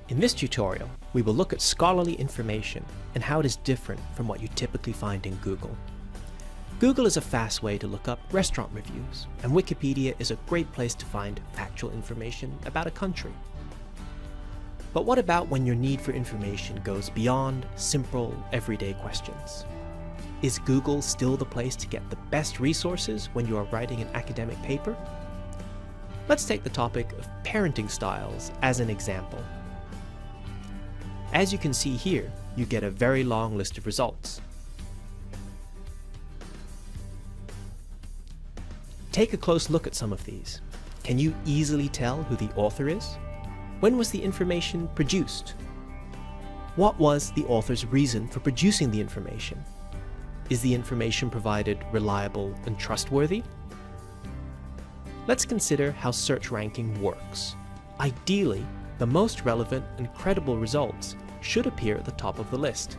In this tutorial, we will look at scholarly information and how it is different from what you typically find in Google. Google is a fast way to look up restaurant reviews, and Wikipedia is a great place to find factual information about a country. But what about when your need for information goes beyond simple, everyday questions? Is Google still the place to get the best resources when you are writing an academic paper? Let's take the topic of parenting styles as an example. As you can see here, you get a very long list of results. Take a close look at some of these. Can you easily tell who the author is? When was the information produced? What was the author's reason for producing the information? Is the information provided reliable and trustworthy? Let's consider how search ranking works. Ideally, the most relevant and credible results should appear at the top of the list.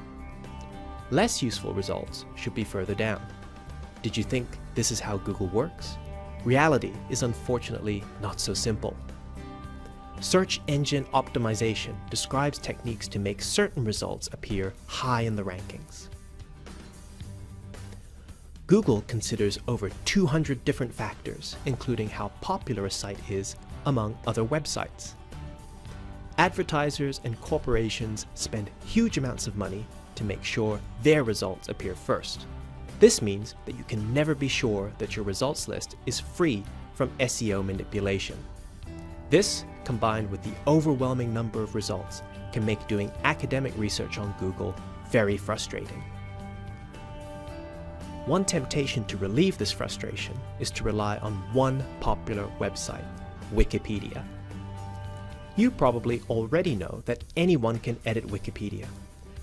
Less useful results should be further down. Did you think this is how Google works? Reality is unfortunately not so simple. Search engine optimization describes techniques to make certain results appear high in the rankings. Google considers over 200 different factors, including how popular a site is among other websites. Advertisers and corporations spend huge amounts of money to make sure their results appear first. This means that you can never be sure that your results list is free from SEO manipulation. This, combined with the overwhelming number of results, can make doing academic research on Google very frustrating. One temptation to relieve this frustration is to rely on one popular website, Wikipedia. You probably already know that anyone can edit Wikipedia,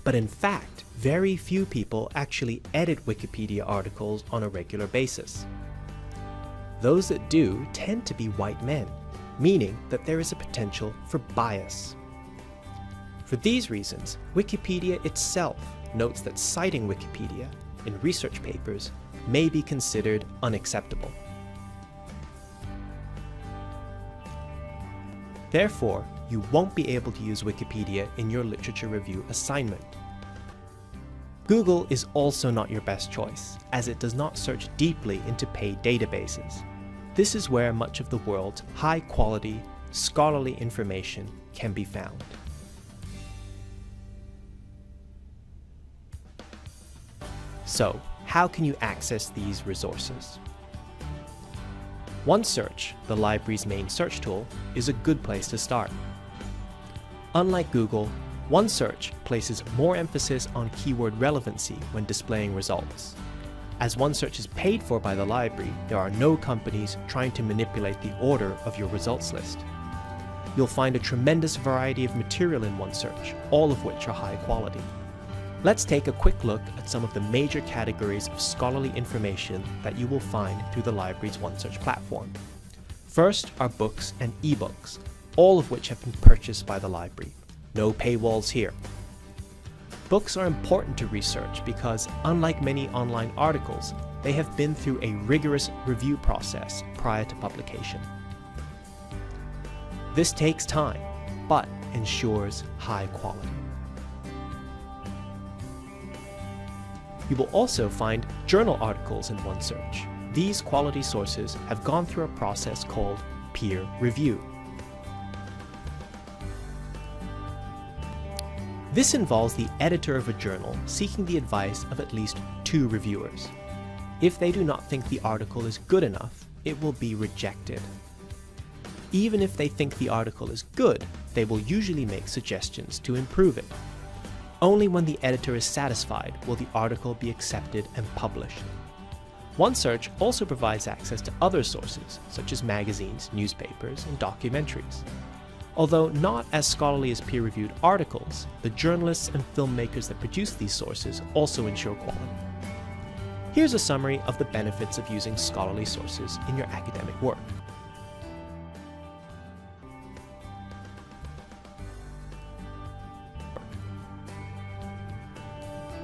but in fact, very few people actually edit Wikipedia articles on a regular basis. Those that do tend to be white men, meaning that there is a potential for bias. For these reasons, Wikipedia itself notes that citing Wikipedia in research papers may be considered unacceptable. Therefore, you won't be able to use Wikipedia in your literature review assignment. Google is also not your best choice, as it does not search deeply into paid databases. This is where much of the world's high-quality, scholarly information can be found. So, how can you access these resources? OneSearch, the library's main search tool, is a good place to start. Unlike Google, OneSearch places more emphasis on keyword relevancy when displaying results. As OneSearch is paid for by the library, there are no companies trying to manipulate the order of your results list. You'll find a tremendous variety of material in OneSearch, all of which are high quality. Let's take a quick look at some of the major categories of scholarly information that you will find through the library's OneSearch platform. First are books and ebooks, all of which have been purchased by the library. No paywalls here. Books are important to research because, unlike many online articles, they have been through a rigorous review process prior to publication. This takes time, but ensures high quality. You will also find journal articles in OneSearch. These quality sources have gone through a process called peer review. This involves the editor of a journal seeking the advice of at least 2 reviewers. If they do not think the article is good enough, it will be rejected. Even if they think the article is good, they will usually make suggestions to improve it. Only when the editor is satisfied will the article be accepted and published. OneSearch also provides access to other sources, such as magazines, newspapers, and documentaries. Although not as scholarly as peer-reviewed articles, the journalists and filmmakers that produce these sources also ensure quality. Here's a summary of the benefits of using scholarly sources in your academic work.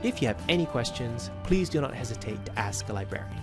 If you have any questions, please do not hesitate to ask a librarian.